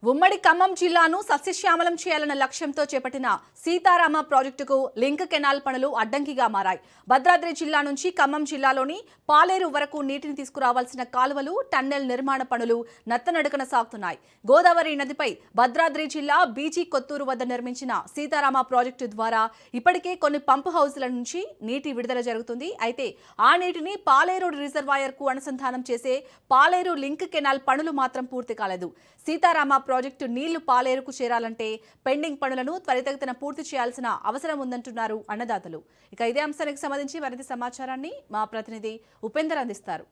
ఉమ్మడి ఖమ్మం జిల్లాను సస్యశ్యామలం చేయాలన్న లక్ష్యంతో చేపట్టిన సీతారామ ప్రాజెక్టుకు లింక్ కెనాల్ పనులు అడ్డంకిగా మారాయి. భద్రాద్రి జిల్లా నుంచి ఖమ్మం జిల్లాలోని పాలేరు వరకు నీటిని తీసుకురావాల్సిన కాలువలు, టన్నెల్ నిర్మాణ పనులు నత్తనడకన సాగుతున్నాయి. గోదావరి నదిపై భద్రాద్రి జిల్లా బీజీ కొత్తూరు వద్ద నిర్మించిన సీతారామ ప్రాజెక్టు ద్వారా ఇప్పటికే కొన్ని పంపు హౌజుల నుంచి నీటి విడుదల జరుగుతుంది. అయితే ఆ నీటిని పాలేరు రిజర్వాయర్ కు అనుసంధానం చేసే పాలేరు లింక్ కెనాల్ పనులు మాత్రం పూర్తి కాలేదు. సీతారామ ప్రాజెక్టు నీళ్లు పాలేరుకు చేరాలంటే పెండింగ్ పనులను త్వరితగతిన పూర్తి చేయాల్సిన అవసరం ఉందంటున్నారు అన్నదాతలు. ఇక ఇదే అంశానికి సంబంధించి మరింత సమాచారాన్ని మా ప్రతినిధి ఉపేందర్ అందిస్తారు.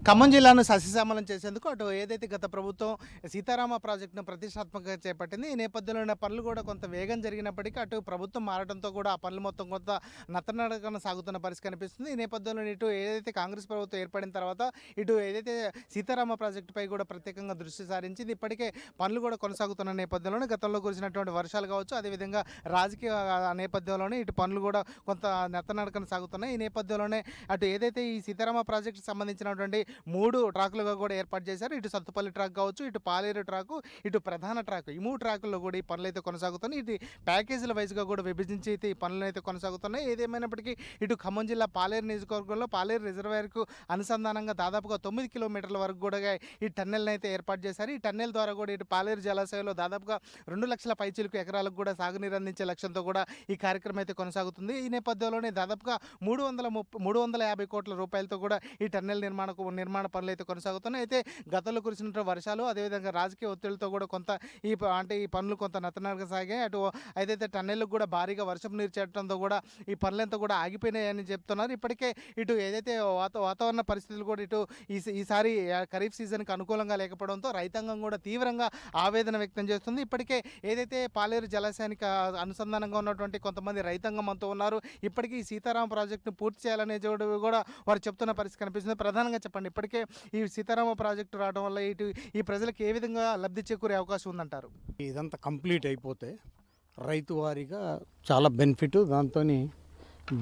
ఖమ్మం జిల్లాను సస్యశ్యామలం చేసేందుకు అటు ఏదైతే గత ప్రభుత్వం సీతారామ ప్రాజెక్టును ప్రతిష్టాత్మకంగా చేపట్టింది, ఈ నేపథ్యంలో పనులు కూడా కొంత వేగం జరిగినప్పటికీ అటు ప్రభుత్వం మారడంతో కూడా ఆ పనులు మొత్తం కొంత నత్తనడకన సాగుతున్న పరిస్థితి కనిపిస్తుంది. ఈ నేపథ్యంలో ఇటు ఏదైతే కాంగ్రెస్ ప్రభుత్వం ఏర్పడిన తర్వాత ఇటు ఏదైతే సీతారామ ప్రాజెక్టుపై కూడా ప్రత్యేకంగా దృష్టి సారించింది. ఇప్పటికే పనులు కూడా కొనసాగుతున్న నేపథ్యంలోనే గతంలో కురిసినటువంటి వర్షాలు కావచ్చు, అదేవిధంగా రాజకీయ నేపథ్యంలోనే ఇటు పనులు కూడా కొంత నత్తనడకన సాగుతున్నాయి. ఈ నేపథ్యంలోనే అటు ఏదైతే ఈ సీతారామ ప్రాజెక్టుకు సంబంధించినటువంటి 3 ట్రాకులుగా కూడా ఏర్పాటు చేశారు. ఇటు సత్తుపల్లి ట్రాక్ కావచ్చు, ఇటు పాలేరు ట్రాకు, ఇటు ప్రధాన ట్రాక్, ఈ 3 ట్రాకుల్లో కూడా ఈ పనులు అయితే కొనసాగుతున్నాయి. ఇటు ప్యాకేజీల వైజ్గా కూడా విభజించి అయితే ఈ పనులు అయితే కొనసాగుతున్నాయి. ఏదేమైనప్పటికీ ఇటు ఖమ్మం జిల్లా పాలేరు నియోజకవర్గంలో పాలేరు రిజర్వాయర్కు అనుసంధానంగా దాదాపుగా 9 కిలోమీటర్ల వరకు కూడా ఈ టన్నెల్ని అయితే ఏర్పాటు చేశారు. ఈ టన్నెల్ ద్వారా కూడా ఇటు పాలేరు జలాశయంలో దాదాపుగా 2 లక్షల పైచిలుకు ఎకరాలకు కూడా సాగునీరు అందించే లక్ష్యంతో కూడా ఈ కార్యక్రమం అయితే కొనసాగుతుంది. ఈ నేపథ్యంలోనే దాదాపుగా 350 కోట్ల రూపాయలతో కూడా ఈ టన్నెల్ నిర్మాణ పనులు అయితే కొనసాగుతున్నాయి. అయితే గతంలో కురిసిన వర్షాలు, అదేవిధంగా రాజకీయ ఒత్తిడితో కూడా కొంత ఈ పనులు కొంత నత్తనడక సాగాయి. అటు ఏదైతే టన్నెల్కి కూడా భారీగా వర్షం నీరు చేరడంతో కూడా ఈ పనులంతా కూడా ఆగిపోయినాయని చెప్తున్నారు. ఇప్పటికే ఇటు ఏదైతే వాతావరణ పరిస్థితులు కూడా ఇటు ఈసారి ఖరీఫ్ సీజన్కి అనుకూలంగా లేకపోవడంతో రైతాంగం కూడా తీవ్రంగా ఆవేదన వ్యక్తం చేస్తుంది. ఇప్పటికే ఏదైతే పాలేరు జలాశయానికి అనుసంధానంగా ఉన్నటువంటి కొంతమంది రైతాంగం అంతా ఉన్నారు. ఇప్పటికీ ఈ సీతారామ ప్రాజెక్టును పూర్తి చేయాలనే కూడా వారు చెప్తున్న పరిస్థితి కనిపిస్తుంది. ప్రధానంగా చెప్పండి, ఇప్పటికే ఈ సీతారామ ప్రాజెక్టు రావడం వల్ల ఇటు ఈ ప్రజలకు ఏ విధంగా లబ్ధి చేకూరే అవకాశం ఉందంటారు? ఇదంతా కంప్లీట్ అయిపోతే రైతు వారీగా చాలా బెనిఫిట్.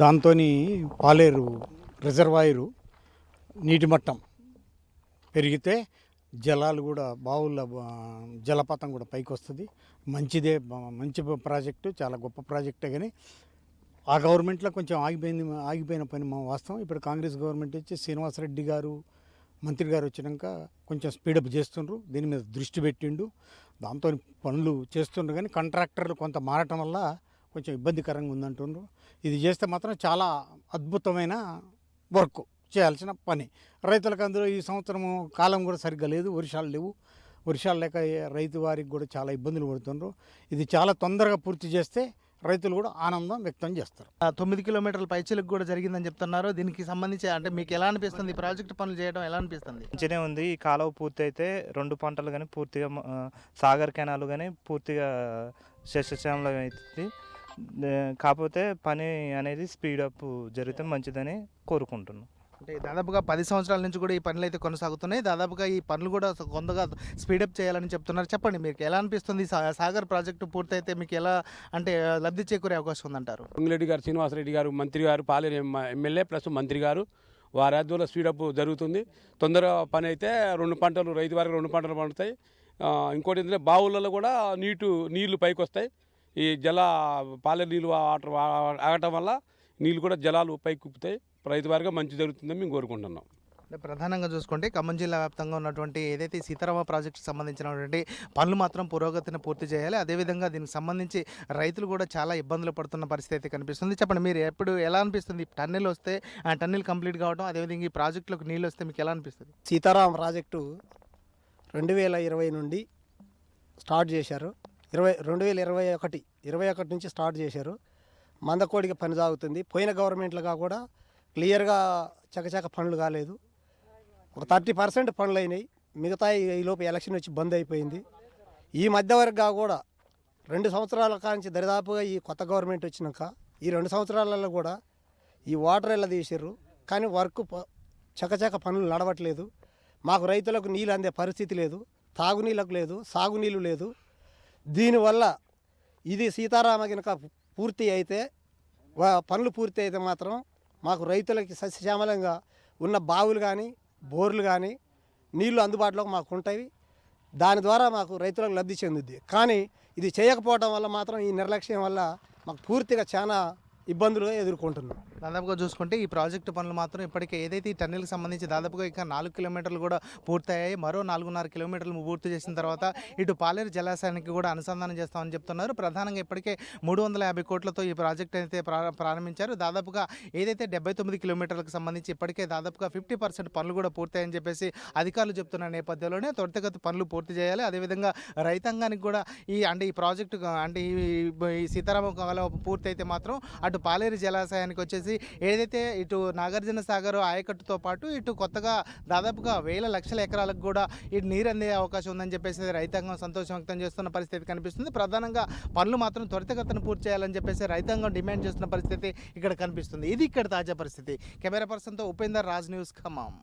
దాంతో పాలేరు రిజర్వాయరు నీటి మట్టం పెరిగితే జలాలు కూడా బావుల జలపాతం కూడా పైకి వస్తుంది. మంచి ప్రాజెక్టు, చాలా గొప్ప ప్రాజెక్టే. కానీ ఆ గవర్నమెంట్లో కొంచెం ఆగిపోయిన పని మా వాస్తవం. ఇప్పుడు కాంగ్రెస్ గవర్నమెంట్ వచ్చి శ్రీనివాసరెడ్డి గారు మంత్రి గారు వచ్చినాక కొంచెం స్పీడప్ చేస్తుండ్రు, దీని మీద దృష్టి పెట్టిండు, దాంతో పనులు చేస్తుండ్రు. కానీ కాంట్రాక్టర్లు కొంత మారటం వల్ల కొంచెం ఇబ్బందికరంగా ఉందంటుండ్రు. ఇది చేస్తే మాత్రం చాలా అద్భుతమైన వర్క్ చేయాల్సిన పని. రైతులకు అందులో ఈ సంవత్సరము కాలం కూడా సరిగ్గా లేదు, వర్షాలు లేవు. వర్షాలు లేక రైతు వారికి కూడా చాలా ఇబ్బందులు పడుతుండ్రు. ఇది చాలా తొందరగా పూర్తి చేస్తే రైతులు కూడా ఆనందం వ్యక్తం చేస్తారు. 9 కిలోమీటర్ల పైచిలకు కూడా జరిగిందని చెప్తున్నారు. దీనికి సంబంధించి అంటే మీకు ఎలా అనిపిస్తుంది? ఈ ప్రాజెక్టు పనులు చేయడం ఎలా అనిపిస్తుంది? మంచిగానే ఉంది. ఈ కాలువ పూర్తి అయితే 2 పంటలు కానీ పూర్తిగా సాగర్ కెనాల్ కానీ పూర్తిగా సస్యశ్యామలం అవుతుంది. కాకపోతే పని అనేది స్పీడప్ జరిగితే మంచిదని కోరుకుంటున్నాను. అంటే దాదాపుగా 10 సంవత్సరాల నుంచి కూడా ఈ పనులు అయితే కొనసాగుతున్నాయి. దాదాపుగా ఈ పనులు కూడా కొంతగా స్పీడప్ చేయాలని చెప్తున్నారు. చెప్పండి, మీకు ఎలా అనిపిస్తుంది? సాగర్ ప్రాజెక్టు పూర్తయితే మీకు ఎలా అంటే లబ్ధి చేకూరే అవకాశం ఉందంటారు? పొంగిరెడ్డి గారు, శ్రీనివాసరెడ్డి గారు, మంత్రి గారు, పాలేరు ఎమ్మెల్యే ప్లస్ మంత్రి గారు వారి ఆధ్వర్యంలో స్పీడప్ జరుగుతుంది. తొందరగా పని అయితే 2 పంటలు రైతు వారికి 2 పంటలు పండుతాయి. ఇంకోటి ఏంటంటే బావులలో కూడా నీళ్లు పైకి వస్తాయి. ఈ పాలేరు నీళ్ళు ఆగటం వల్ల నీళ్ళు కూడా జలాలు పైకి కుప్పుతాయి. రైతు వారిగా మంచి జరుగుతుందని మేము కోరుకుంటున్నాం. అంటే ప్రధానంగా చూసుకుంటే ఖమ్మం జిల్లా వ్యాప్తంగా ఉన్నటువంటి ఏదైతే సీతారామ ప్రాజెక్టుకి సంబంధించినటువంటి పనులు మాత్రం పురోగతిని పూర్తి చేయాలి. అదేవిధంగా దీనికి సంబంధించి రైతులు కూడా చాలా ఇబ్బందులు పడుతున్న పరిస్థితి అయితే కనిపిస్తుంది. చెప్పండి, మీరు ఎలా అనిపిస్తుంది? టన్నెల్ వస్తే ఆ టన్నెల్ కంప్లీట్ కావడం, అదేవిధంగా ఈ ప్రాజెక్టులకు నీళ్ళు వస్తే మీకు ఎలా అనిపిస్తుంది? సీతారామ ప్రాజెక్టు 2020 నుండి స్టార్ట్ చేశారు. 2021 నుంచి స్టార్ట్ చేశారు. మందకోడిగా పని సాగుతుంది. పోయిన గవర్నమెంట్లుగా కూడా క్లియర్గా చకచక పనులు కాలేదు. ఒక 30% పనులు అయినాయి. మిగతా ఈలోపు ఎలక్షన్ వచ్చి బంద్ అయిపోయింది. ఈ మధ్య వరకు కూడా 2 సంవత్సరాల కాంచి దరిదాపుగా ఈ కొత్త గవర్నమెంట్ వచ్చినాక ఈ 2 సంవత్సరాలలో కూడా ఈ వాటర్ ఎలా తీసారు, కానీ వర్క్ చకచక పనులు నడవట్లేదు. మాకు రైతులకు నీళ్ళు అందే పరిస్థితి లేదు, తాగునీళ్ళకు లేదు, సాగునీళ్ళు లేదు. దీనివల్ల ఇది సీతారామ కనుక పూర్తి అయితే, పనులు పూర్తి అయితే మాత్రం మాకు రైతులకి సస్యశ్యామలంగా ఉన్న బావులు కానీ బోర్లు కానీ నీళ్లు అందుబాటులోకి మాకు ఉంటాయి. దాని ద్వారా మాకు రైతులకు లబ్ధి చెందుద్ది. కానీ ఇది చేయకపోవడం వల్ల మాత్రం ఈ నిర్లక్ష్యం వల్ల మాకు పూర్తిగా చాలా ఇబ్బందులు ఎదుర్కొంటున్నాం. దాదాపుగా చూసుకుంటే ఈ ప్రాజెక్టు పనులు మాత్రం ఇప్పటికే ఏదైతే ఈ టన్నెల్కి సంబంధించి దాదాపుగా ఇంకా 4 కిలోమీటర్లు కూడా పూర్తయ్యాయి. మరో 4.5 కిలోమీటర్లు పూర్తి చేసిన తర్వాత ఇటు పాలేరు జలాశయానికి కూడా అనుసంధానం చేస్తామని చెప్తున్నారు. ప్రధానంగా ఇప్పటికే 350 కోట్లతో ఈ ప్రాజెక్ట్ అయితే ప్రారంభించారు. దాదాపుగా ఏదైతే 79 కిలోమీటర్లకు సంబంధించి ఇప్పటికే దాదాపుగా 50% పనులు కూడా పూర్తయ్యని చెప్పేసి అధికారులు చెప్తున్న నేపథ్యంలోనే త్వరితగతి పనులు పూర్తి చేయాలి. అదేవిధంగా రైతాంగానికి కూడా ఈ ప్రాజెక్టు ఈ సీతారామ కాలువ పూర్తి అయితే మాత్రం అటు పాలేరు జలాశయానికి వచ్చేసి ఏదైతే ఇటు నాగార్జున సాగర్ ఆయకట్టుతో పాటు ఇటు కొత్తగా దాదాపుగా వేల లక్షల ఎకరాలకు కూడా ఇటు నీరు అందే అవకాశం ఉందని చెప్పేసి రైతాంగం సంతోషం వ్యక్తం చేస్తున్న పరిస్థితి కనిపిస్తుంది. ప్రధానంగా పనులు మాత్రం త్వరితగతిన పూర్తి చేయాలని చెప్పేసి రైతాంగం డిమాండ్ చేస్తున్న పరిస్థితి ఇక్కడ కనిపిస్తుంది. ఇది ఇక్కడ తాజా పరిస్థితి. కెమెరా పర్సన్తో ఉపేందర్, రాజ్ న్యూస్, ఖమ్మం.